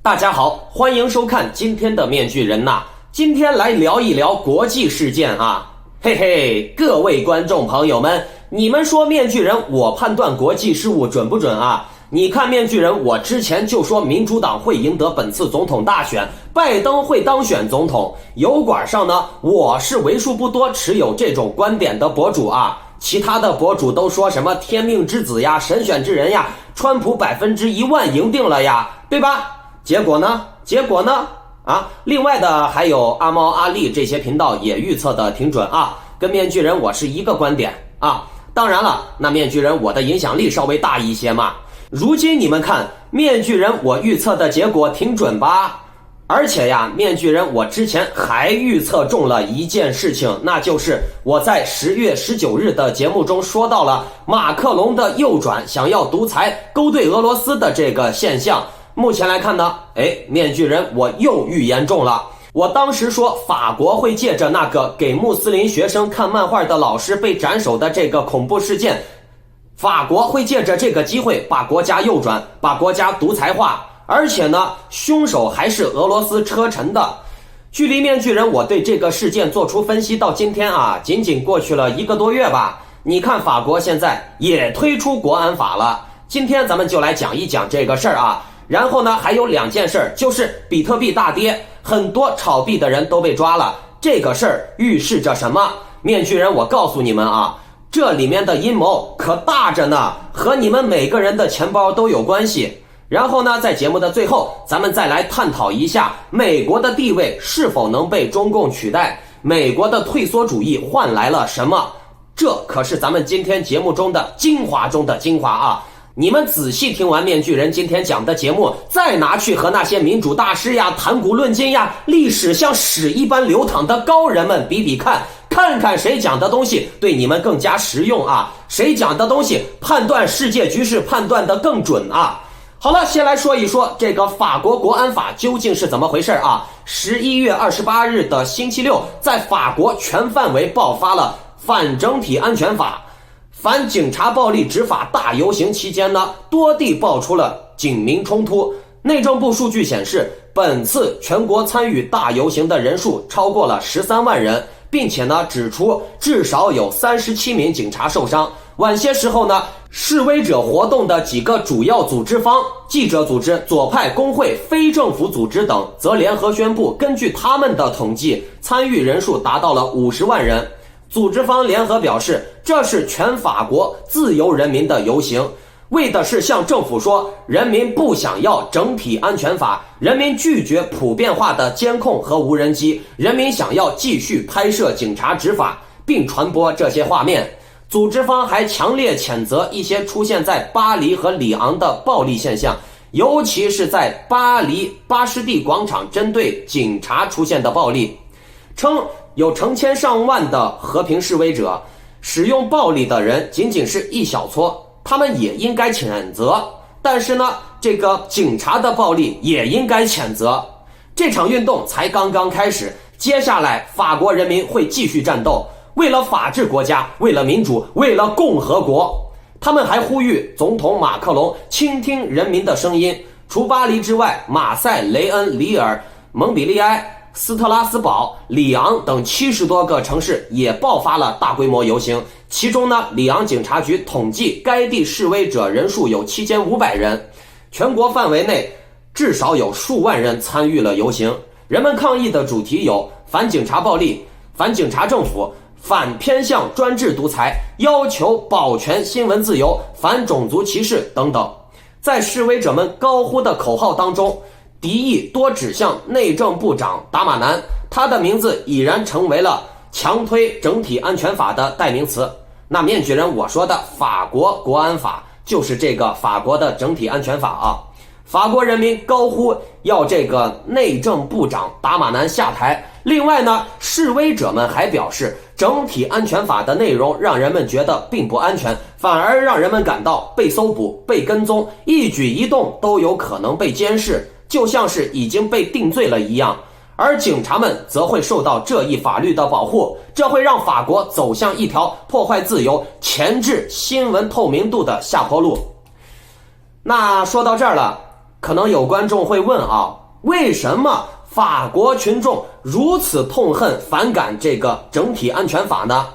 大家好，欢迎收看今天的面具人呐。今天来聊一聊国际事件啊。嘿嘿，各位观众朋友们，你们说面具人我判断国际事务准不准啊？你看面具人，我之前就说民主党会赢得本次总统大选，拜登会当选总统。油管上呢，我是为数不多持有这种观点的博主啊。其他的博主都说什么天命之子呀、神选之人呀，川普100%赢定了呀，对吧？结果呢？另外的还有阿猫阿丽这些频道也预测的挺准啊，跟面具人我是一个观点啊。当然了，那面具人我的影响力稍微大一些嘛。如今你们看，面具人我预测的结果挺准吧？而且呀，面具人我之前还预测中了一件事情，那就是我在10月19日的节目中说到了马克龙的右转想要独裁勾兑俄罗斯的这个现象。目前来看呢，面具人我又预言中了。我当时说法国会借着那个给穆斯林学生看漫画的老师被斩首的这个恐怖事件，法国会借着这个机会把国家右转，把国家独裁化，而且呢，凶手还是俄罗斯车臣的。距离面具人我对这个事件做出分析到今天啊，仅仅过去了1个多月吧。你看法国现在也推出国安法了，今天咱们就来讲一讲这个事儿啊。然后呢，还有2件事，就是比特币大跌，很多炒币的人都被抓了。这个事儿预示着什么？面具人我告诉你们啊，这里面的阴谋可大着呢，和你们每个人的钱包都有关系。然后呢，在节目的最后，咱们再来探讨一下美国的地位是否能被中共取代，美国的退缩主义换来了什么？这可是咱们今天节目中的精华中的精华啊！你们仔细听完面具人今天讲的节目，再拿去和那些民主大师呀、谈古论今呀、历史像屎一般流淌的高人们比比看，看看谁讲的东西对你们更加实用啊，谁讲的东西判断世界局势判断的更准啊。好了，先来说一说这个法国国安法究竟是怎么回事啊。11月28日的星期六，在法国全范围爆发了反整体安全法反警察暴力执法大游行期间呢，多地爆出了警民冲突。内政部数据显示，本次全国参与大游行的人数超过了13万人，并且呢指出至少有37名警察受伤。晚些时候呢，示威者活动的几个主要组织方，记者组织、左派工会、非政府组织等，则联合宣布，根据他们的统计，参与人数达到了50万人。组织方联合表示，这是全法国自由人民的游行，为的是向政府说，人民不想要整体安全法，人民拒绝普遍化的监控和无人机，人民想要继续拍摄警察执法，并传播这些画面。组织方还强烈谴责一些出现在巴黎和里昂的暴力现象，尤其是在巴黎巴士蒂广场针对警察出现的暴力，称有成千上万的和平示威者，使用暴力的人仅仅是一小撮，他们也应该谴责。但是呢，这个警察的暴力也应该谴责。这场运动才刚刚开始，接下来法国人民会继续战斗，为了法治国家，为了民主，为了共和国。他们还呼吁总统马克龙倾听人民的声音。除巴黎之外，马赛、雷恩、里尔、蒙彼利埃、斯特拉斯堡、里昂等70多个城市也爆发了大规模游行，其中呢，里昂警察局统计该地示威者人数有7500人，全国范围内至少有数万人参与了游行。人们抗议的主题有反警察暴力、反警察政府、反偏向专制独裁、要求保全新闻自由、反种族歧视等等。在示威者们高呼的口号当中，敌意多指向内政部长达马南，他的名字已然成为了强推整体安全法的代名词。那面具人我说的法国国安法就是这个法国的整体安全法啊。法国人民高呼要这个内政部长达马南下台。另外呢，示威者们还表示，整体安全法的内容让人们觉得并不安全，反而让人们感到被搜捕、被跟踪，一举一动都有可能被监视，就像是已经被定罪了一样。而警察们则会受到这一法律的保护，这会让法国走向一条破坏自由、钳制新闻透明度的下坡路。那说到这儿了，可能有观众会问啊，为什么法国群众如此痛恨反感这个整体安全法呢？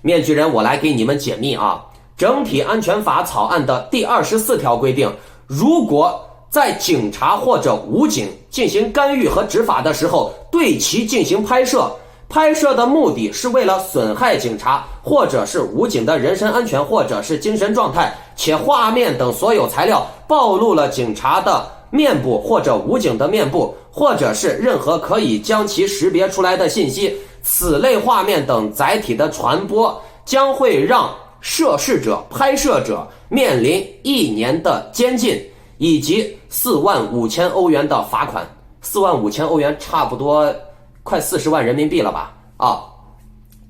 面具人，我来给你们解密啊。整体安全法草案的第24条规定，如果在警察或者武警进行干预和执法的时候，对其进行拍摄，拍摄的目的是为了损害警察或者是武警的人身安全或者是精神状态，且画面等所有材料暴露了警察的面部或者武警的面部，或者是任何可以将其识别出来的信息，此类画面等载体的传播将会让涉事者、拍摄者面临1年的监禁以及45000欧元的罚款。45000欧元差不多快40万人民币了吧？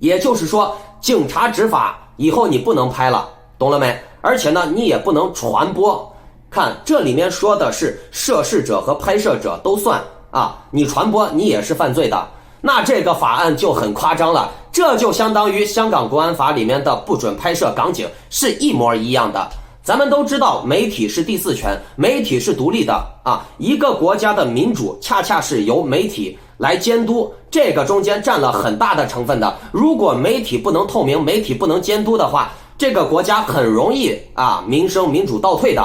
也就是说，警察执法以后你不能拍了，懂了没？而且呢，你也不能传播。看这里面说的是涉事者和拍摄者都算啊，你传播你也是犯罪的。那这个法案就很夸张了，这就相当于香港国安法里面的不准拍摄港警是一模一样的。咱们都知道媒体是第四权，媒体是独立的啊，一个国家的民主恰恰是由媒体来监督，这个中间占了很大的成分的。如果媒体不能透明，媒体不能监督的话，这个国家很容易民生民主倒退的。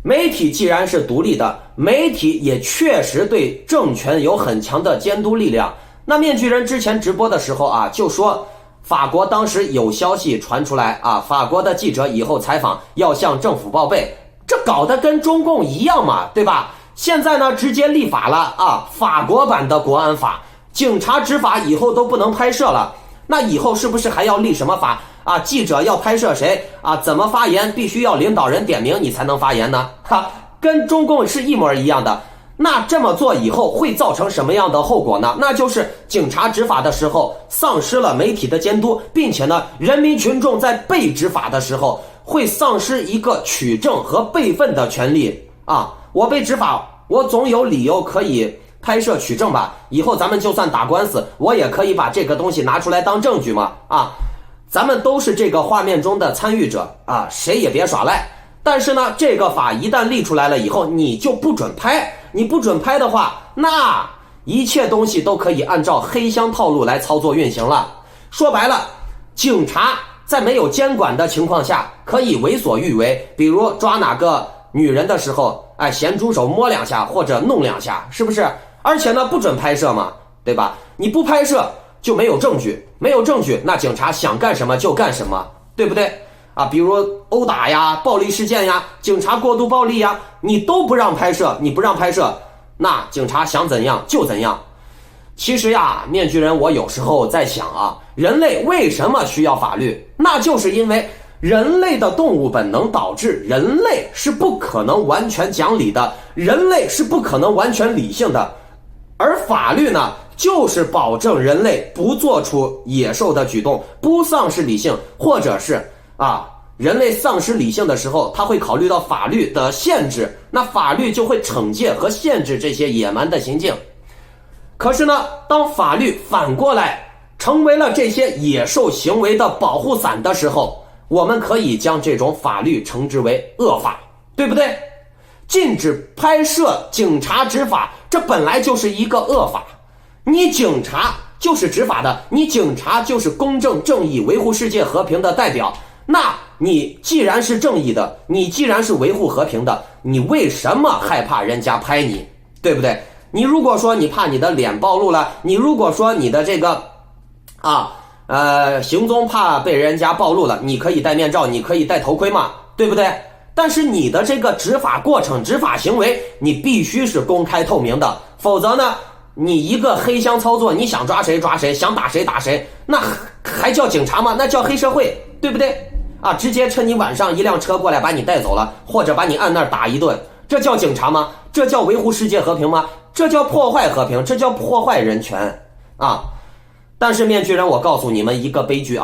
媒体既然是独立的，媒体也确实对政权有很强的监督力量。那面具人之前直播的时候就说法国当时有消息传出来法国的记者以后采访要向政府报备，这搞得跟中共一样嘛，对吧？现在呢直接立法了法国版的国安法，警察执法以后都不能拍摄了，那以后是不是还要立什么法记者要拍摄谁怎么发言必须要领导人点名你才能发言呢？跟中共是一模一样的。那这么做以后会造成什么样的后果呢？那就是警察执法的时候丧失了媒体的监督，并且呢，人民群众在被执法的时候会丧失一个取证和备份的权利我被执法，我总有理由可以拍摄取证吧？以后咱们就算打官司，我也可以把这个东西拿出来当证据嘛咱们都是这个画面中的参与者谁也别耍赖。但是呢，这个法一旦立出来了以后，你就不准拍。你不准拍的话，那一切东西都可以按照黑箱套路来操作运行了。说白了，警察在没有监管的情况下可以为所欲为，比如抓哪个女人的时候咸猪手摸两下或者弄两下，是不是？而且呢不准拍摄嘛，对吧？你不拍摄就没有证据，没有证据那警察想干什么就干什么，对不对？比如殴打呀、暴力事件呀、警察过度暴力呀，你都不让拍摄，你不让拍摄，那警察想怎样就怎样。其实面具人，我有时候在想人类为什么需要法律？那就是因为人类的动物本能导致人类是不可能完全讲理的，人类是不可能完全理性的，而法律呢，就是保证人类不做出野兽的举动，不丧失理性，或者是人类丧失理性的时候，他会考虑到法律的限制，那法律就会惩戒和限制这些野蛮的行径。可是呢，当法律反过来成为了这些野兽行为的保护伞的时候，我们可以将这种法律称之为恶法，对不对？禁止拍摄警察执法，这本来就是一个恶法。你警察就是执法的，你警察就是公正正义维护世界和平的代表，那你既然是正义的，你既然是维护和平的，你为什么害怕人家拍你，对不对？你如果说你怕你的脸暴露了，你如果说你的这个行踪怕被人家暴露了，你可以戴面罩，你可以戴头盔嘛，对不对？但是你的这个执法过程、执法行为，你必须是公开透明的，否则呢，你一个黑箱操作，你想抓谁抓谁，想打谁打谁，那还叫警察吗？那叫黑社会，对不对？直接趁你晚上一辆车过来把你带走了，或者把你按那儿打一顿，这叫警察吗？这叫维护世界和平吗？这叫破坏和平，这叫破坏人权但是面具人，我告诉你们一个悲剧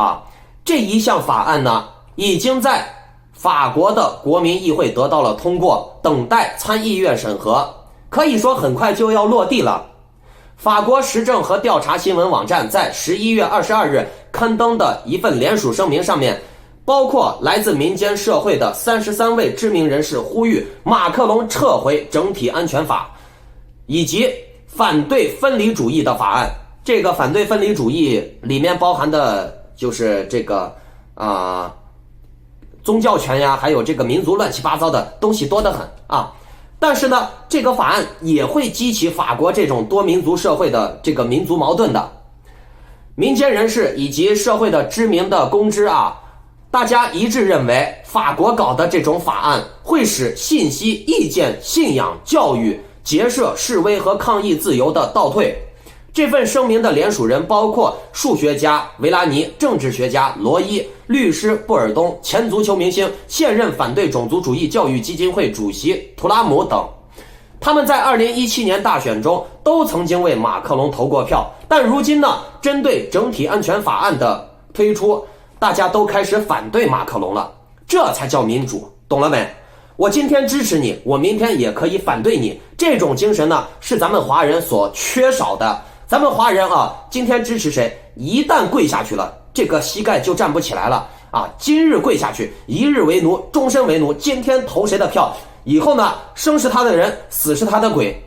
这一项法案呢，已经在法国的国民议会得到了通过，等待参议院审核，可以说很快就要落地了。法国时政和调查新闻网站在11月22日刊登的一份联署声明上面包括来自民间社会的33位知名人士呼吁马克龙撤回整体安全法，以及反对分离主义的法案。这个反对分离主义里面包含的就是这个宗教权呀，还有这个民族乱七八糟的东西多得很啊。但是呢，这个法案也会激起法国这种多民族社会的这个民族矛盾的。民间人士以及社会的知名的公知啊，大家一致认为法国搞的这种法案会使信息、意见、信仰、教育、结社、示威和抗议自由的倒退。这份声明的联署人包括数学家维拉尼、政治学家罗伊、律师布尔东、前足球明星、现任反对种族主义教育基金会主席图拉姆等。他们在2017年大选中都曾经为马克龙投过票，但如今呢，针对整体安全法案的推出，大家都开始反对马克龙了。这才叫民主，懂了没？我今天支持你，我明天也可以反对你，这种精神呢，是咱们华人所缺少的。咱们华人啊，今天支持谁，一旦跪下去了，这个膝盖就站不起来了啊！今日跪下去，一日为奴，终身为奴。今天投谁的票，以后呢，生是他的人，死是他的鬼。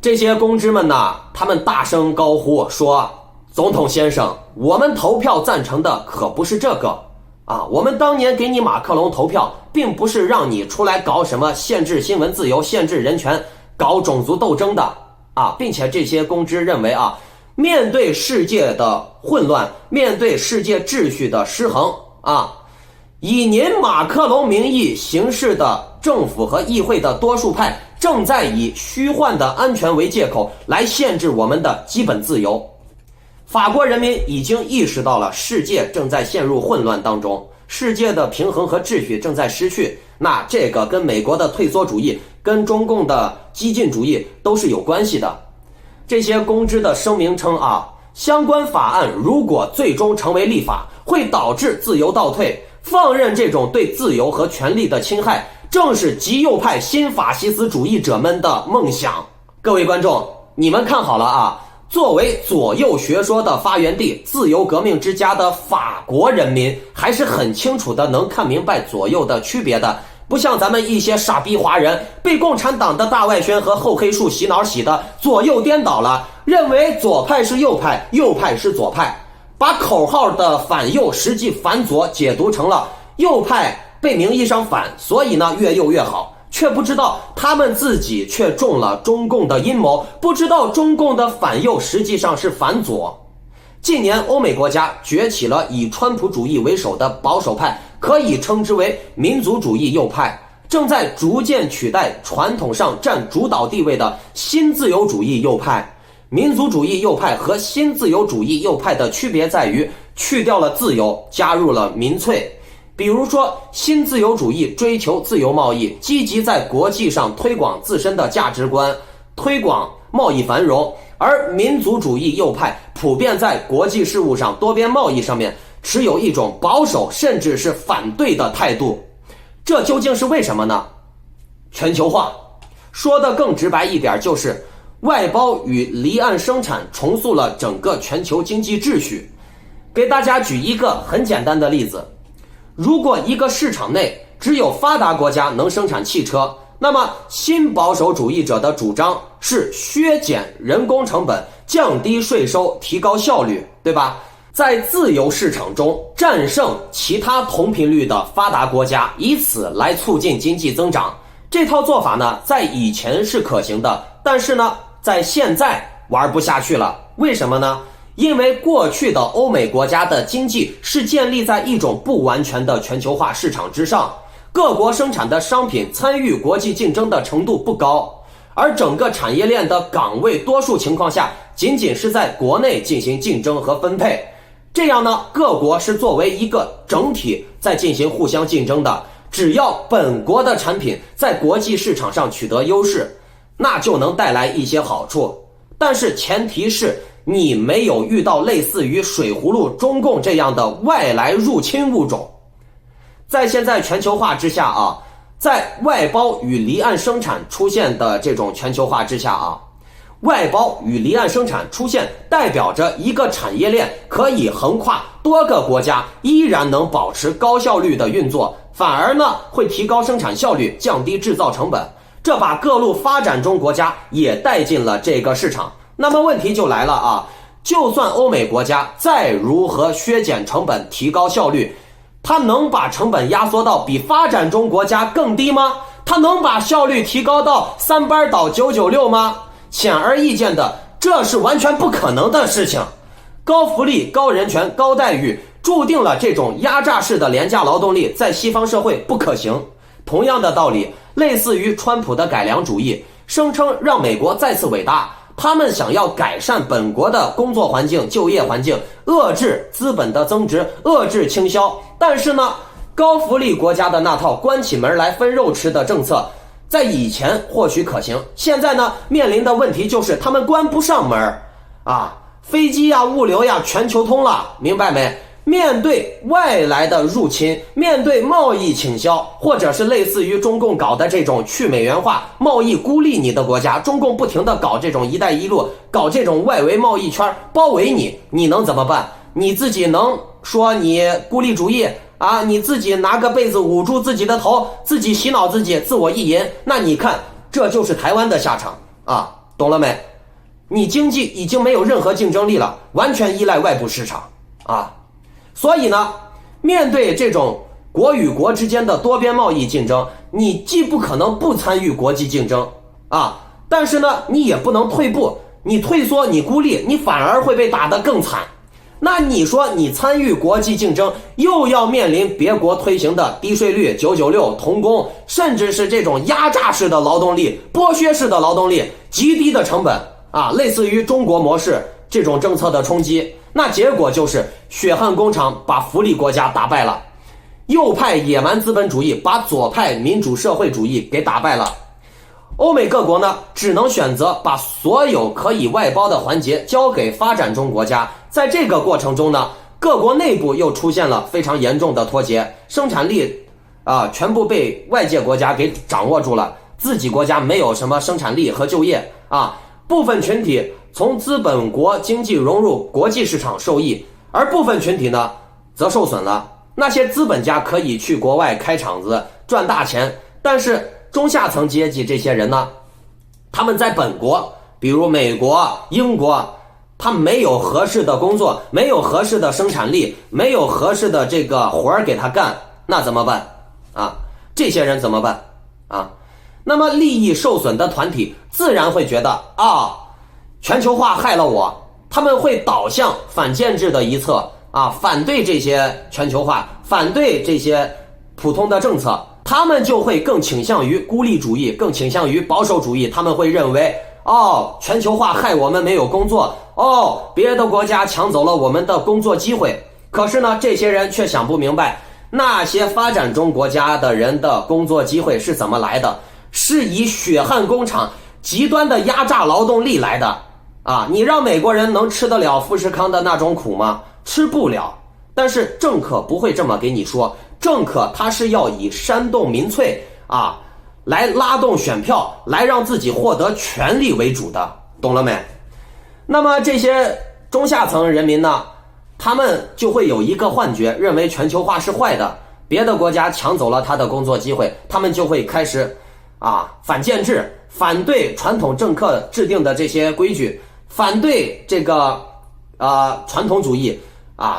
这些公知们呢，他们大声高呼说：“总统先生，我们投票赞成的可不是这个啊！我们当年给你马克龙投票，并不是让你出来搞什么限制新闻自由、限制人权。”搞种族斗争的啊，并且这些公知认为啊，面对世界的混乱，面对世界秩序的失衡啊，以您马克龙名义行事的政府和议会的多数派正在以虚幻的安全为借口来限制我们的基本自由。法国人民已经意识到了世界正在陷入混乱当中，世界的平衡和秩序正在失去。那这个跟美国的退缩主义，跟中共的激进主义都是有关系的。这些公知的声明称啊，相关法案如果最终成为立法，会导致自由倒退，放任这种对自由和权利的侵害，正是极右派新法西斯主义者们的梦想。各位观众，你们看好了啊！作为左右学说的发源地、自由革命之家的法国人民，还是很清楚的能看明白左右的区别的，不像咱们一些傻逼华人被共产党的大外宣和厚黑术洗脑洗的左右颠倒了，认为左派是右派，右派是左派，把口号的反右实际反左解读成了右派被名义上反，所以呢越右越好。却不知道他们自己却中了中共的阴谋，不知道中共的反右实际上是反左。近年欧美国家崛起了以川普主义为首的保守派，可以称之为民族主义右派，正在逐渐取代传统上占主导地位的新自由主义右派。民族主义右派和新自由主义右派的区别在于去掉了自由，加入了民粹。比如说，新自由主义追求自由贸易，积极在国际上推广自身的价值观，推广贸易繁荣；而民族主义右派普遍在国际事务上、多边贸易上面持有一种保守甚至是反对的态度。这究竟是为什么呢？全球化，说得更直白一点，就是外包与离岸生产重塑了整个全球经济秩序。给大家举一个很简单的例子。如果一个市场内只有发达国家能生产汽车，那么新保守主义者的主张是削减人工成本，降低税收，提高效率，对吧？在自由市场中战胜其他同频率的发达国家，以此来促进经济增长。这套做法呢，在以前是可行的，但是呢，在现在玩不下去了。为什么呢？因为过去的欧美国家的经济是建立在一种不完全的全球化市场之上，各国生产的商品参与国际竞争的程度不高，而整个产业链的岗位多数情况下仅仅是在国内进行竞争和分配。这样呢，各国是作为一个整体在进行互相竞争的，只要本国的产品在国际市场上取得优势，那就能带来一些好处。但是前提是你没有遇到类似于水葫芦中共这样的外来入侵物种。在现在全球化之下啊，在外包与离岸生产出现的这种全球化之下啊，外包与离岸生产出现，代表着一个产业链可以横跨多个国家，依然能保持高效率的运作，反而呢会提高生产效率，降低制造成本。这把各路发展中国家也带进了这个市场。那么问题就来了啊，就算欧美国家再如何削减成本，提高效率，它能把成本压缩到比发展中国家更低吗？它能把效率提高到3班倒996吗？显而易见的，这是完全不可能的事情。高福利、高人权、高待遇，注定了这种压榨式的廉价劳动力在西方社会不可行。同样的道理，类似于川普的改良主义，声称让美国再次伟大，他们想要改善本国的工作环境、就业环境，遏制资本的增值，遏制倾销。但是呢，高福利国家的那套关起门来分肉吃的政策，在以前或许可行，现在呢面临的问题就是他们关不上门啊，飞机呀、物流呀全球通了，明白没？面对外来的入侵，面对贸易倾销，或者是类似于中共搞的这种去美元化、贸易孤立你的国家，中共不停的搞这种一带一路，搞这种外围贸易圈包围你，你能怎么办？你自己能说你孤立主义啊？你自己拿个被子捂住自己的头，自己洗脑自己，自我意淫？那你看，这就是台湾的下场啊，懂了没？你经济已经没有任何竞争力了，完全依赖外部市场啊。所以呢，面对这种国与国之间的多边贸易竞争，你既不可能不参与国际竞争啊，但是呢，你也不能退步，你退缩，你孤立，你反而会被打得更惨。那你说你参与国际竞争，又要面临别国推行的低税率、996、童工，甚至是这种压榨式的劳动力、剥削式的劳动力、极低的成本啊，类似于中国模式这种政策的冲击，那结果就是血汗工厂把福利国家打败了，右派野蛮资本主义把左派民主社会主义给打败了。欧美各国呢，只能选择把所有可以外包的环节交给发展中国家。在这个过程中呢，各国内部又出现了非常严重的脱节，生产力全部被外界国家给掌握住了，自己国家没有什么生产力和就业啊。部分群体从资本国经济融入国际市场受益，而部分群体呢则受损了。那些资本家可以去国外开厂子赚大钱，但是中下层阶级这些人呢，他们在本国，比如美国、英国，他没有合适的工作，没有合适的生产力，没有合适的这个活儿给他干，那怎么办啊？这些人怎么办啊？那么利益受损的团体自然会觉得全球化害了我，他们会倒向反建制的一侧啊，反对这些全球化，反对这些普通的政策，他们就会更倾向于孤立主义，更倾向于保守主义。他们会认为全球化害我们没有工作，别的国家抢走了我们的工作机会。可是呢，这些人却想不明白，那些发展中国家的人的工作机会是怎么来的，是以血汗工厂极端的压榨劳动力来的啊！你让美国人能吃得了富士康的那种苦吗？吃不了。但是政客不会这么给你说，政客他是要以煽动民粹来拉动选票，来让自己获得权力为主的，懂了没？那么这些中下层人民呢，他们就会有一个幻觉，认为全球化是坏的，别的国家抢走了他的工作机会，他们就会开始反建制，反对传统政客制定的这些规矩，反对这个传统主义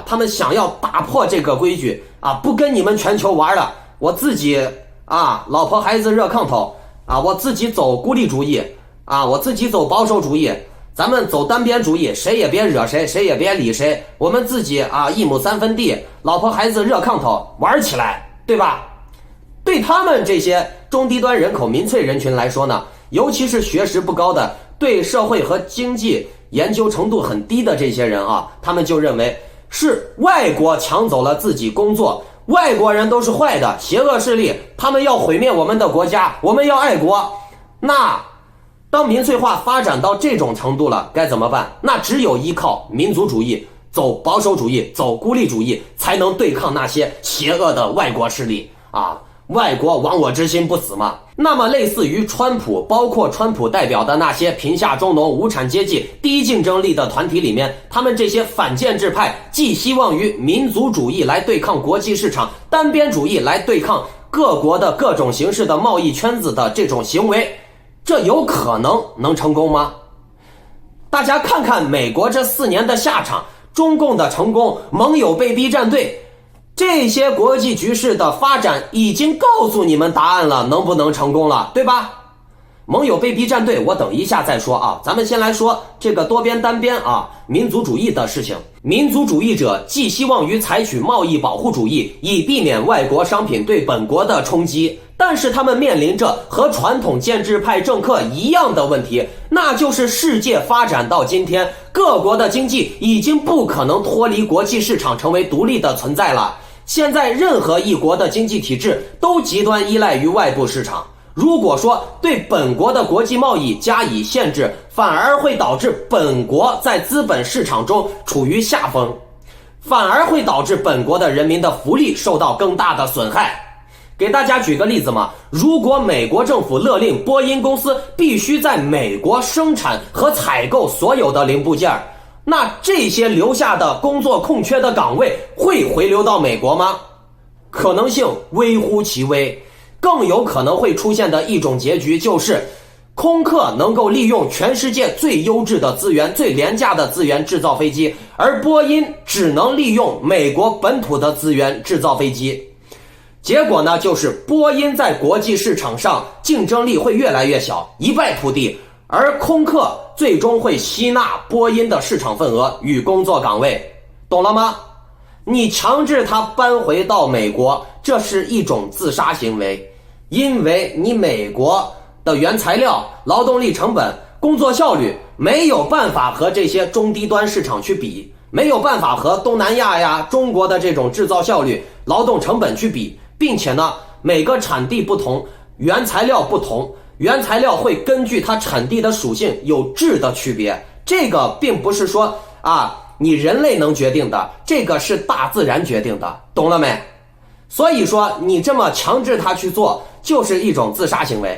他们想要打破这个规矩不跟你们全球玩了，我自己老婆孩子热炕头我自己走孤立主义我自己走保守主义，咱们走单边主义，谁也别惹谁，谁也别理谁，我们自己1亩3分地，老婆孩子热炕头，玩起来，对吧？对他们这些中低端人口民粹人群来说呢，尤其是学识不高的，对社会和经济研究程度很低的这些人他们就认为是外国抢走了自己工作，外国人都是坏的邪恶势力，他们要毁灭我们的国家，我们要爱国。那当民粹化发展到这种程度了，该怎么办？那只有依靠民族主义，走保守主义，走孤立主义，才能对抗那些邪恶的外国势力外国亡我之心不死吗？那么类似于川普，包括川普代表的那些贫下中农、无产阶级、低竞争力的团体里面，他们这些反建制派寄希望于民族主义来对抗国际市场，单边主义来对抗各国的各种形式的贸易圈子的这种行为，这有可能成功吗？大家看看美国这4年的下场，中共的成功，盟友被逼站队，这些国际局势的发展已经告诉你们答案了，能不能成功了，对吧？盟友被逼站队我等一下再说啊，咱们先来说这个多边单边啊，民族主义的事情。民族主义者寄希望于采取贸易保护主义，以避免外国商品对本国的冲击，但是他们面临着和传统建制派政客一样的问题，那就是世界发展到今天，各国的经济已经不可能脱离国际市场成为独立的存在了。现在任何一国的经济体制都极端依赖于外部市场，如果说对本国的国际贸易加以限制，反而会导致本国在资本市场中处于下风，反而会导致本国的人民的福利受到更大的损害。给大家举个例子嘛，如果美国政府勒令波音公司必须在美国生产和采购所有的零部件，那这些留下的工作空缺的岗位会回流到美国吗？可能性微乎其微。更有可能会出现的一种结局就是空客能够利用全世界最优质的资源、最廉价的资源制造飞机，而波音只能利用美国本土的资源制造飞机。结果呢，就是波音在国际市场上竞争力会越来越小，一败涂地，而空客最终会吸纳波音的市场份额与工作岗位，懂了吗？你强制他搬回到美国，这是一种自杀行为，因为你美国的原材料、劳动力成本、工作效率没有办法和这些中低端市场去比，没有办法和东南亚呀、中国的这种制造效率、劳动成本去比，并且呢，每个产地不同，原材料不同，原材料会根据它产地的属性有质的区别，这个并不是说你人类能决定的，这个是大自然决定的，懂了没？所以说你这么强制他去做，就是一种自杀行为。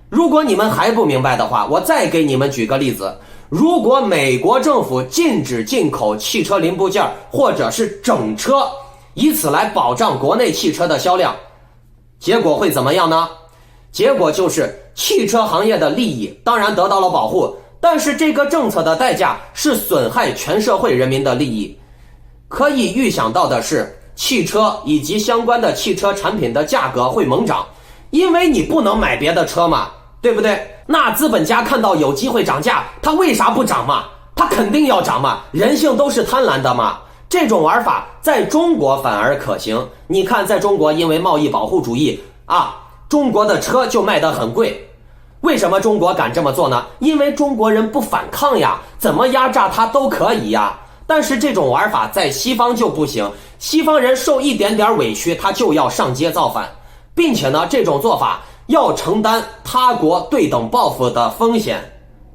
如果你们还不明白的话，我再给你们举个例子，如果美国政府禁止进口汽车零部件或者是整车，以此来保障国内汽车的销量，结果会怎么样呢？结果就是汽车行业的利益当然得到了保护，但是这个政策的代价是损害全社会人民的利益。可以预想到的是，汽车以及相关的汽车产品的价格会猛涨，因为你不能买别的车嘛，对不对？那资本家看到有机会涨价，他为啥不涨嘛？他肯定要涨嘛，人性都是贪婪的嘛。这种玩法在中国反而可行。你看，在中国因为贸易保护主义中国的车就卖得很贵。为什么中国敢这么做呢？因为中国人不反抗呀，怎么压榨他都可以呀。但是这种玩法在西方就不行，西方人受一点点委屈，他就要上街造反，并且呢，这种做法要承担他国对等报复的风险，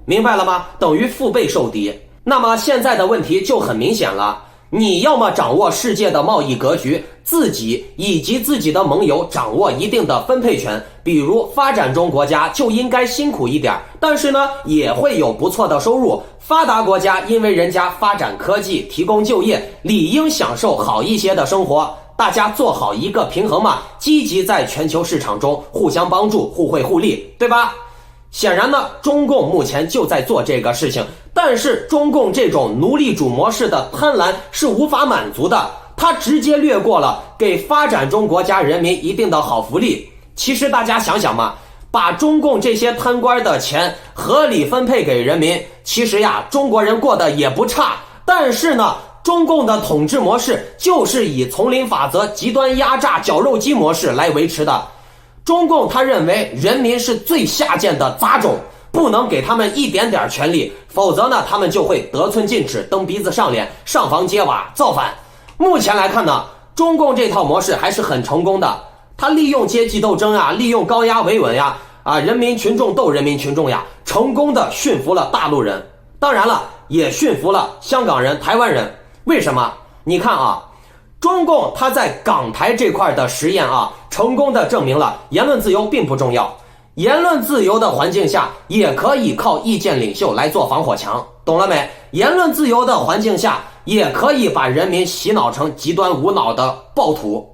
明白了吗？等于腹背受敌。那么现在的问题就很明显了，你要么掌握世界的贸易格局，自己以及自己的盟友掌握一定的分配权，比如发展中国家就应该辛苦一点，但是呢也会有不错的收入，发达国家因为人家发展科技提供就业，理应享受好一些的生活，大家做好一个平衡嘛，积极在全球市场中互相帮助，互惠互利，对吧？显然呢，中共目前就在做这个事情，但是中共这种奴隶主模式的贪婪是无法满足的，他直接略过了给发展中国家人民一定的好福利。其实大家想想嘛，把中共这些贪官的钱合理分配给人民，其实呀，中国人过得也不差。但是呢，中共的统治模式就是以丛林法则、极端压榨、绞肉机模式来维持的。中共他认为人民是最下贱的杂种，不能给他们一点点权利，否则呢，他们就会得寸进尺、蹬鼻子上脸、上房揭瓦、造反。目前来看呢，中共这套模式还是很成功的，他利用阶级斗争啊，利用高压维稳呀，人民群众斗人民群众呀，成功的驯服了大陆人，当然了，也驯服了香港人、台湾人。为什么？你看中共他在港台这块的实验啊，成功的证明了言论自由并不重要。言论自由的环境下，也可以靠意见领袖来做防火墙，懂了没？言论自由的环境下，也可以把人民洗脑成极端无脑的暴徒。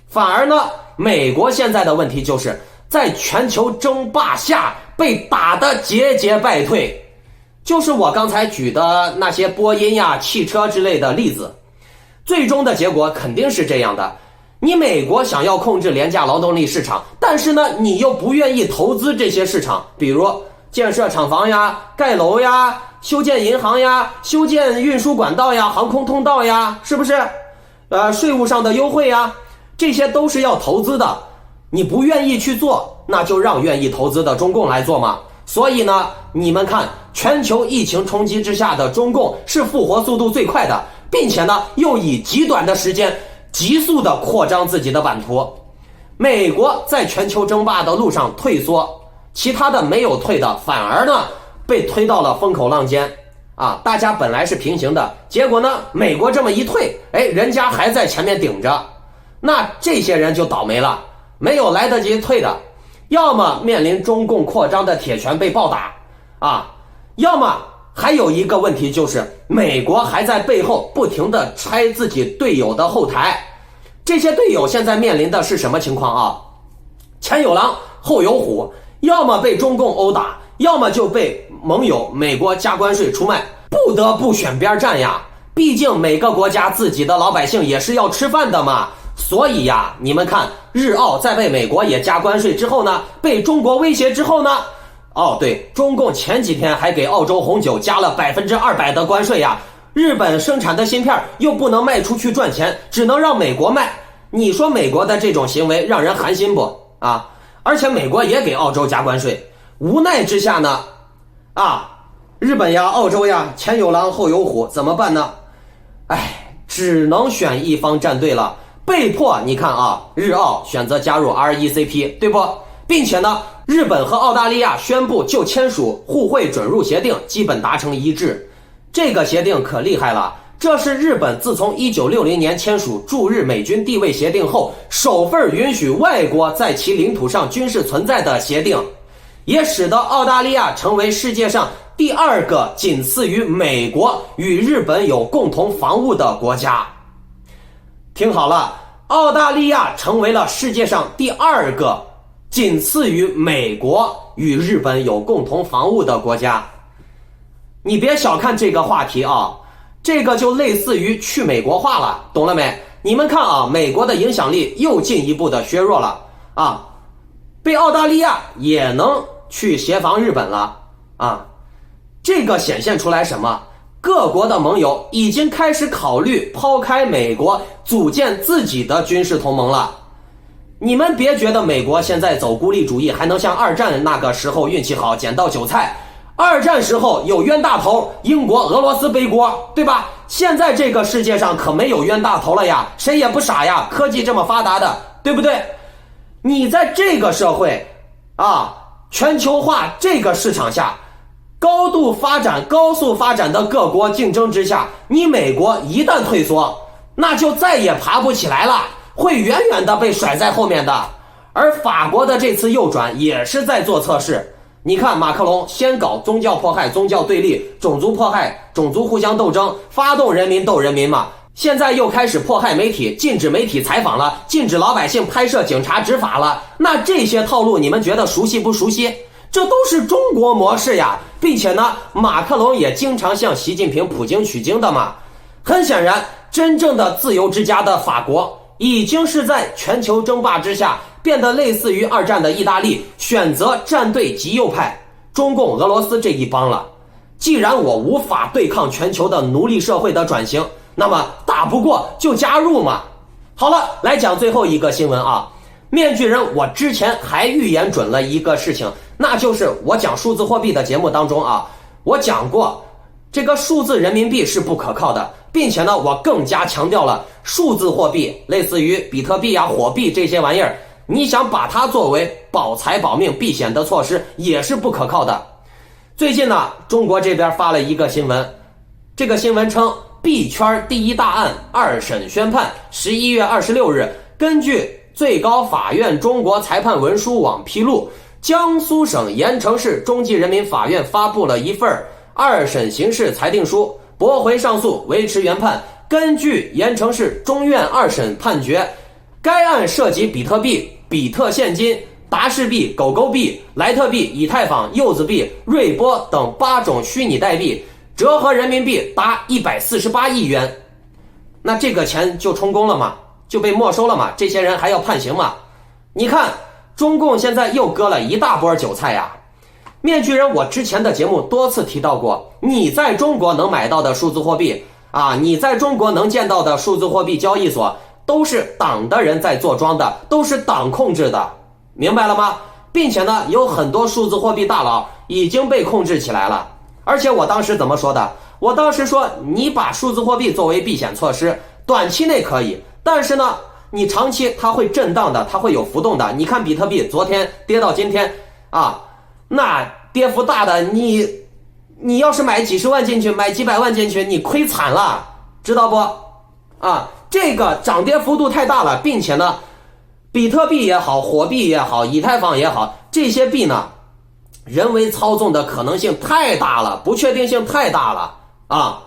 反而呢，美国现在的问题就是在全球争霸下被打得节节败退，就是我刚才举的那些波音呀、汽车之类的例子。最终的结果肯定是这样的，你美国想要控制廉价劳动力市场，但是呢，你又不愿意投资这些市场，比如建设厂房呀、盖楼呀、修建银行呀、修建运输管道呀、航空通道呀，是不是？税务上的优惠呀，这些都是要投资的。你不愿意去做，那就让愿意投资的中共来做嘛。所以呢，你们看，全球疫情冲击之下的中共是复活速度最快的，并且呢，又以极短的时间急速的扩张自己的版图。美国在全球争霸的路上退缩，其他的没有退的，反而呢被推到了风口浪尖啊！大家本来是平行的，结果呢，美国这么一退，人家还在前面顶着，那这些人就倒霉了，没有来得及退的，要么面临中共扩张的铁拳被暴打啊，要么还有一个问题就是美国还在背后不停地拆自己队友的后台。这些队友现在面临的是什么情况啊？前有狼后有虎，要么被中共殴打，要么就被盟友美国加关税出卖，不得不选边站呀。毕竟每个国家自己的老百姓也是要吃饭的嘛。所以呀，你们看日澳在被美国也加关税之后呢，被中国威胁之后呢，对，中共前几天还给澳洲红酒加了200%的关税呀。日本生产的芯片又不能卖出去赚钱，只能让美国卖。你说美国的这种行为让人寒心不啊？而且美国也给澳洲加关税，无奈之下呢，日本呀、澳洲呀，前有狼后有虎，怎么办呢？只能选一方站队了，被迫你看啊，日澳选择加入 RCEP， 对不？并且呢，日本和澳大利亚宣布就签署互惠准入协定，基本达成一致。这个协定可厉害了，这是日本自从1960年签署驻日美军地位协定后，首份允许外国在其领土上军事存在的协定，也使得澳大利亚成为世界上第2个仅次于美国与日本有共同防务的国家。听好了，澳大利亚成为了世界上第2个仅次于美国与日本有共同防务的国家。你别小看这个话题啊，这个就类似于去美国化了，懂了没？你们看啊，美国的影响力又进一步的削弱了啊，被澳大利亚也能去协防日本了啊。这个显现出来什么？各国的盟友已经开始考虑抛开美国，组建自己的军事同盟了。你们别觉得美国现在走孤立主义还能像二战那个时候运气好捡到韭菜，二战时候有冤大头，英国俄罗斯背锅，对吧？现在这个世界上可没有冤大头了呀，谁也不傻呀，科技这么发达的，对不对？你在这个社会全球化这个市场下，高度发展、高速发展的各国竞争之下，你美国一旦退缩，那就再也爬不起来了，会远远的被甩在后面的。而法国的这次右转也是在做测试。你看马克龙先搞宗教迫害、宗教对立、种族迫害、种族互相斗争，发动人民斗人民嘛。现在又开始迫害媒体，禁止媒体采访了，禁止老百姓拍摄警察执法了。那这些套路你们觉得熟悉不熟悉？这都是中国模式呀，并且呢，马克龙也经常向习近平普京取经的嘛。很显然，真正的自由之家的法国已经是在全球争霸之下变得类似于二战的意大利，选择站队极右派中共、俄罗斯这一帮了。既然我无法对抗全球的奴隶社会的转型，那么打不过就加入嘛。好了，来讲最后一个新闻啊。面具人我之前还预言准了一个事情，那就是我讲数字货币的节目当中我讲过这个数字人民币是不可靠的，并且呢，我更加强调了数字货币类似于比特币火币这些玩意儿，你想把它作为保财保命避险的措施也是不可靠的。最近呢，中国这边发了一个新闻，这个新闻称币圈第一大案二审宣判，11月26日，根据最高法院中国裁判文书网披露，江苏省盐城市中级人民法院发布了一份二审刑事裁定书，驳回上诉，维持原判。根据盐城市中院二审判决，该案涉及比特币、比特现金、达氏币、狗狗币、莱特币、以太坊、柚子币、瑞波等8种虚拟代币，折合人民币达148亿元。那这个钱就充公了吗？就被没收了吗？这些人还要判刑吗？你看，中共现在又割了一大波韭菜呀。面具人，我之前的节目多次提到过，你在中国能买到的数字货币啊，你在中国能见到的数字货币交易所，都是党的人在做庄的，都是党控制的，明白了吗？并且呢，有很多数字货币大佬已经被控制起来了。而且我当时怎么说的？我当时说，你把数字货币作为避险措施，短期内可以，但是呢，你长期它会震荡的，它会有浮动的。你看比特币昨天跌到今天啊，那跌幅大的，你要是买几十万进去，买几百万进去，你亏惨了，知道不？啊，这个涨跌幅度太大了，并且呢，比特币也好，火币也好，以太坊也好，这些币呢，人为操纵的可能性太大了，不确定性太大了啊。